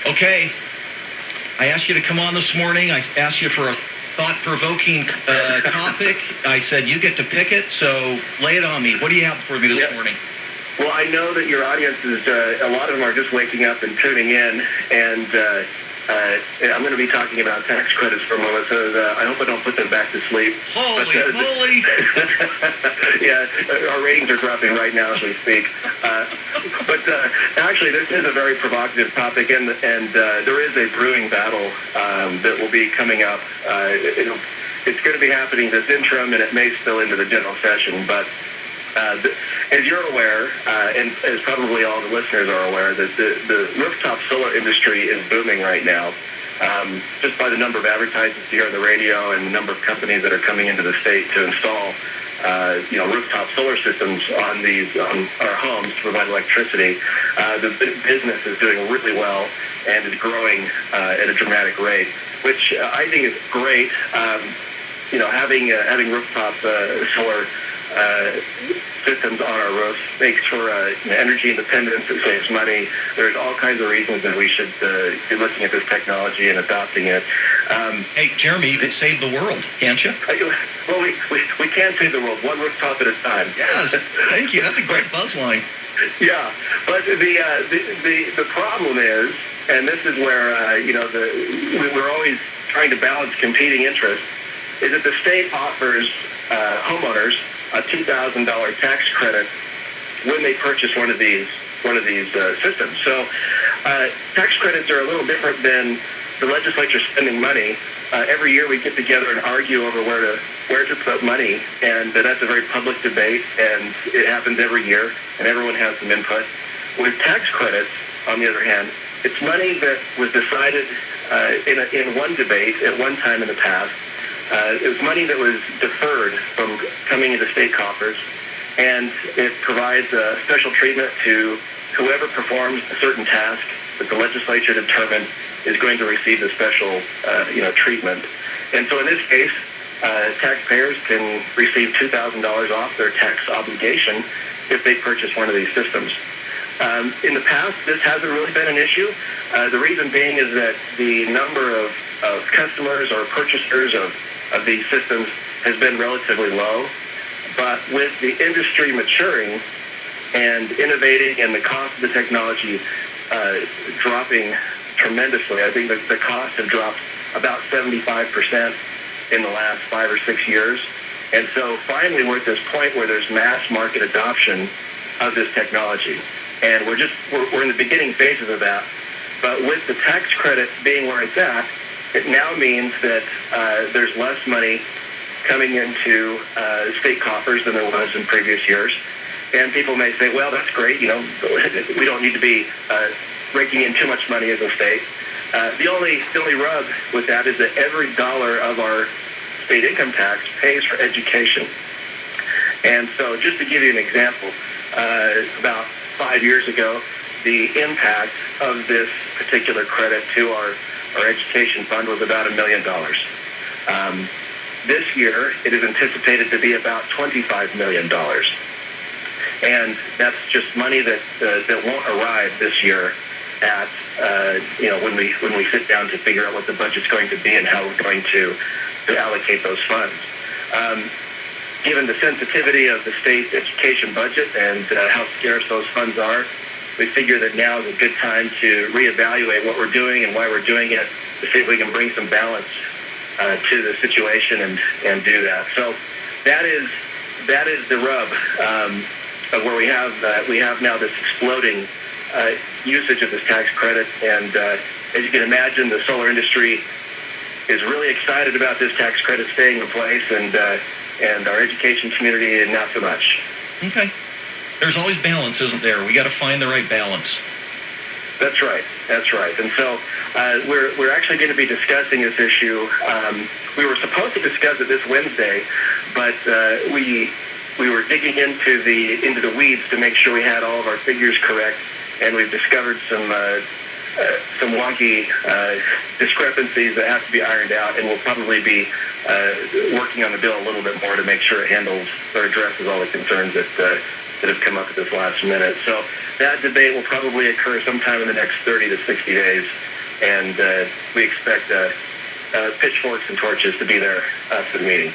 Okay. I asked you to come on this morning. I asked you for a thought-provoking topic. I said you get to pick it, so lay it on me. What do you have for me this morning? Well, I know that your audience is, a lot of them are just waking up and tuning in, and I'm going to be talking about tax credits for a moment, so I hope I don't put them back to sleep. Holy moly! Yeah, our ratings are dropping right now as we speak. But actually, this is a very provocative topic, and there is a brewing battle that will be coming up. It's going to be happening this interim, and it may spill into the general session, but as you're aware, and as probably all the listeners are aware, that the rooftop solar industry is booming right now. Just by the number of advertisements here on the radio and the number of companies that are coming into the state to install, rooftop solar systems on our homes to provide electricity, the business is doing really well and is growing at a dramatic rate, which I think is great. Having rooftop solar systems on our roofs makes for energy independence. It saves money. There's all kinds of reasons that we should be looking at this technology and adopting it. Hey, Jeremy, you could save the world, can't you? Well, we can save the world one rooftop at a time. Yes, thank you. That's a great buzz line. Yeah, but the problem is, and this is where we're always trying to balance competing interests, is that the state offers homeowners a $2,000 tax credit when they purchase one of these systems. So tax credits are a little different than the legislature spending money. Every year we get together and argue over where to put money, and that's a very public debate, and it happens every year, and everyone has some input. With tax credits, on the other hand, it's money that was decided in one debate at one time in the past. It was money that was deferred from coming into state coffers, and it provides special treatment to whoever performs a certain task that the legislature determined is going to receive the special treatment. And so in this case, taxpayers can receive $2,000 off their tax obligation if they purchase one of these systems. In the past, this hasn't really been an issue. The reason being is that the number of customers or purchasers of these systems has been relatively low. But with the industry maturing and innovating and the cost of the technology dropping tremendously, I think that the costs have dropped about 75% in the last 5 or 6 years. And so finally we're at this point where there's mass market adoption of this technology. And we're in the beginning phases of that. But with the tax credit being where it's at, it now means that there's less money coming into state coffers than there was in previous years. And people may say, well, that's great. We don't need to be raking in too much money as a state. The only rub with that is that every dollar of our state income tax pays for education. And so just to give you an example, about 5 years ago, the impact of this particular credit to our education fund was about $1 million. This year, it is anticipated to be about $25 million. And that's just money that won't arrive this year at when we sit down to figure out what the budget's going to be and how we're going to allocate those funds. Given the sensitivity of the state education budget and how scarce those funds are, we figure that now is a good time to reevaluate what we're doing and why we're doing it, to see if we can bring some balance to the situation and do that. So that is the rub of where we have now this exploding usage of this tax credit. And as you can imagine, the solar industry is really excited about this tax credit staying in place, and our education community not so much. Okay. There's always balance, isn't there? We got to find the right balance. That's right. And so we're actually going to be discussing this issue. We were supposed to discuss it this Wednesday, but we were digging into the weeds to make sure we had all of our figures correct, and we've discovered some wonky discrepancies that have to be ironed out, and we'll probably be working on the bill a little bit more to make sure it handles or addresses all the concerns that that have come up at this last minute. So that debate will probably occur sometime in the next 30 to 60 days, and we expect pitchforks and torches to be there for the meeting.